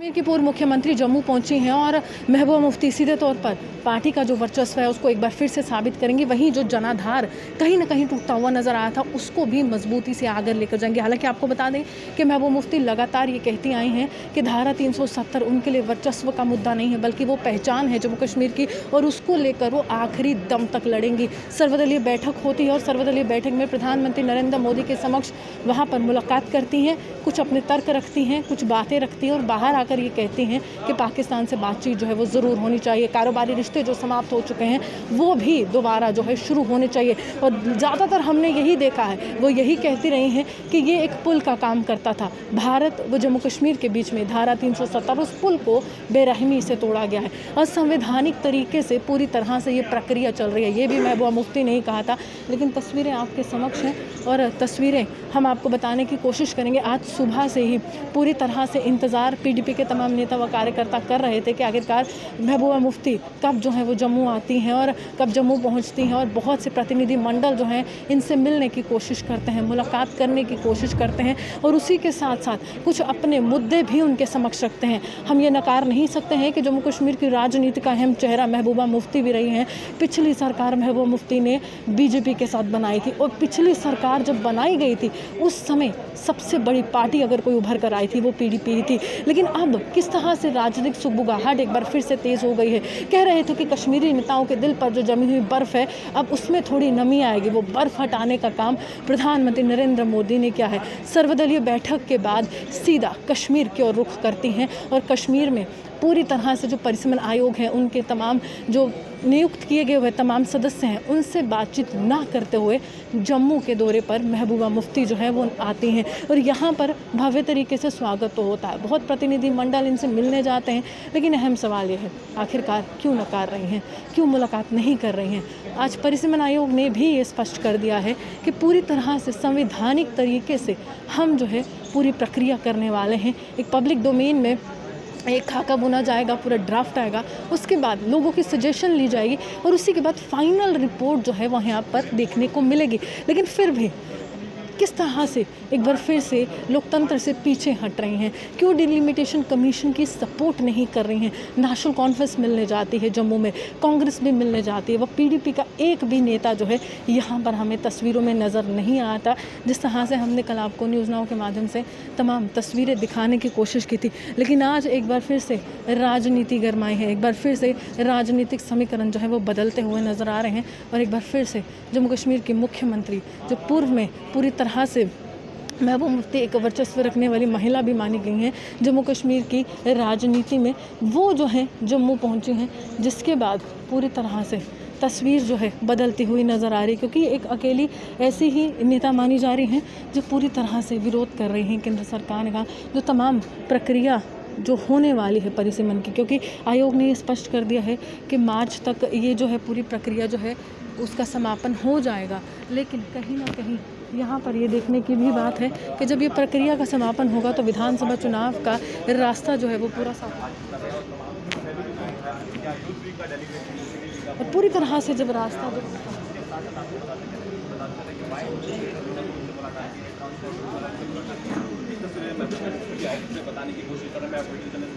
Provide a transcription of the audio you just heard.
कश्मीर की पूर्व मुख्यमंत्री जम्मू पहुंची हैं और महबूबा मुफ्ती सीधे तौर पर पार्टी का जो वर्चस्व है उसको एक बार फिर से साबित करेंगी। वहीं जो जनाधार कहीं ना कहीं टूटता हुआ नजर आया था उसको भी मजबूती से आगे लेकर जाएंगे। हालांकि आपको बता दें कि महबूबा मुफ्ती लगातार ये कहती आई हैं कि धारा 370 उनके लिए वर्चस्व का मुद्दा नहीं है, बल्कि वो पहचान है जम्मू कश्मीर की और उसको लेकर वो आखिरी दम तक लड़ेंगी। सर्वदलीय बैठक होती है और सर्वदलीय बैठक में प्रधानमंत्री नरेंद्र मोदी के समक्ष वहाँ पर मुलाकात करती हैं, कुछ अपने तर्क रखती हैं, कुछ बातें रखती हैं और बाहर आकर ये कहती हैं कि पाकिस्तान से बातचीत जो है वो ज़रूर होनी चाहिए। कारोबारी रिश्ते जो समाप्त हो चुके हैं वो भी दोबारा जो है शुरू होने चाहिए। और ज़्यादातर हमने यही देखा है, वो यही कहती रही हैं कि ये एक पुल का काम करता था, भारत व जम्मू कश्मीर के बीच में धारा 370 उस पुल को बेरहमी से तोड़ा गया है। असंवैधानिक तरीके से पूरी तरह से ये प्रक्रिया चल रही है। ये भी महबूबा मुफ्ती ने ही कहा था, लेकिन तस्वीरें आपके समक्ष हैं और तस्वीरें हम आपको बताने की कोशिश करेंगे। आज सुबह से ही पूरी तरह से इंतज़ार पीडीपी के तमाम नेता व कार्यकर्ता कर रहे थे कि आखिरकार महबूबा मुफ्ती कब जो है वो जम्मू आती हैं और कब जम्मू पहुंचती हैं। और बहुत से प्रतिनिधि मंडल जो हैं इनसे मिलने की कोशिश करते हैं, मुलाकात करने की कोशिश करते हैं और उसी के साथ साथ कुछ अपने मुद्दे भी उनके समक्ष रखते हैं। हम ये नकार नहीं सकते हैं कि जम्मू कश्मीर की राजनीति का अहम चेहरा महबूबा मुफ्ती भी रही हैं। पिछली सरकार महबूबा मुफ्ती ने बीजेपी के साथ बनाई थी और पिछली सरकार जब बनाई गई थी उस समय सबसे बड़ी पार्टी अगर कोई उभर कर आई थी वो पीडीपी थी। लेकिन अब किस तरह से राजनीतिक सुगबुगाहट एक बार फिर से तेज़ हो गई है। कह रहे थे कि कश्मीरी नेताओं के दिल पर जो जमी हुई बर्फ़ है अब उसमें थोड़ी नमी आएगी। वो बर्फ़ हटाने का काम प्रधानमंत्री नरेंद्र मोदी ने किया है। सर्वदलीय बैठक के बाद सीधा कश्मीर की ओर रुख करती हैं और कश्मीर में पूरी तरह से जो परिसीमन आयोग है उनके तमाम जो नियुक्त किए गए हुए तमाम सदस्य हैं उनसे बातचीत ना करते हुए जम्मू के दौरे पर महबूबा मुफ्ती जो है वो आती हैं और यहाँ पर भव्य तरीके से स्वागत तो होता है। बहुत प्रतिनिधि मंडल इनसे मिलने जाते हैं, लेकिन अहम सवाल ये है आखिरकार क्यों नकार रही हैं, क्यों मुलाकात नहीं कर रही हैं। आज परिसीमन आयोग ने भी ये स्पष्ट कर दिया है कि पूरी तरह से संवैधानिक तरीके से हम जो है पूरी प्रक्रिया करने वाले हैं। एक पब्लिक डोमेन में एक खाका बुना जाएगा, पूरा ड्राफ्ट आएगा, उसके बाद लोगों की सजेशन ली जाएगी और उसी के बाद फाइनल रिपोर्ट जो है वह यहाँ पर देखने को मिलेगी। लेकिन फिर भी किस तरह से एक बार फिर से लोकतंत्र से पीछे हट रही हैं, क्यों डिलिमिटेशन कमीशन की सपोर्ट नहीं कर रही हैं। नेशनल कॉन्फ्रेंस मिलने जाती है जम्मू में, कांग्रेस भी मिलने जाती है, वह पीडीपी का एक भी नेता जो है यहाँ पर हमें तस्वीरों में नज़र नहीं आता। जिस तरह से हमने कल आपको न्यूज़ नाउ के माध्यम से तमाम तस्वीरें दिखाने की कोशिश की थी, लेकिन आज एक बार फिर से राजनीति गरमाई है, एक बार फिर से राजनीतिक समीकरण जो है वो बदलते हुए नज़र आ रहे हैं और एक बार फिर से जम्मू कश्मीर की मुख्यमंत्री जो पूर्व में पूरी तरह से महबूबा मुफ्ती एक वर्चस्व रखने वाली महिला भी मानी गई हैं जम्मू कश्मीर की राजनीति में, वो जो है जम्मू पहुंची हैं, जिसके बाद पूरी तरह से तस्वीर जो है बदलती हुई नज़र आ रही है। क्योंकि एक अकेली ऐसी ही नेता मानी जा रही हैं जो पूरी तरह से विरोध कर रही हैं केंद्र सरकार का जो तमाम प्रक्रिया जो होने वाली है परिसीमन की। क्योंकि आयोग ने ये स्पष्ट कर दिया है कि मार्च तक ये जो है पूरी प्रक्रिया जो है उसका समापन हो जाएगा। लेकिन कहीं ना कहीं यहाँ पर ये देखने की भी बात है कि जब ये प्रक्रिया का समापन होगा तो विधानसभा चुनाव का रास्ता जो है वो पूरा साफ और पूरी तरह से जब रास्ता जो बताने की कोशिश कर रहा है, मैं